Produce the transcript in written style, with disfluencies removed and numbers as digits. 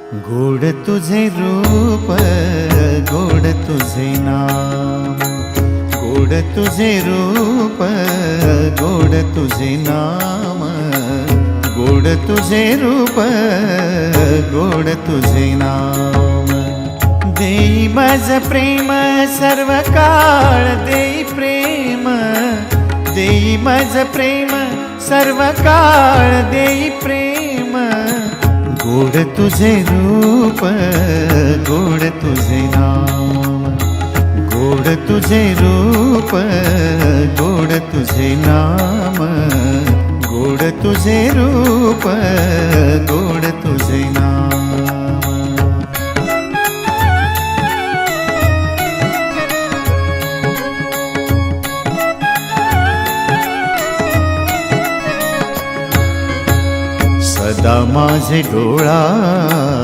गोड तुझे रूप, गोड तुझे नाम, गोड तुझे रूप, गोड तुझे नाम, गोड तुझे रूप, गोड तुझे नाम। देई माझ प्रेम सर्व काळ, देई प्रेम, देई माझ प्रेम सर्व काळ, देई प्रेम। गोड तुझे रूप, गोड तुझे नाम, गोड तुझे रूप, गोड तुझे नाम, गोड तुझे रूप, गोड तुझे नाम। सदा माझे डोळा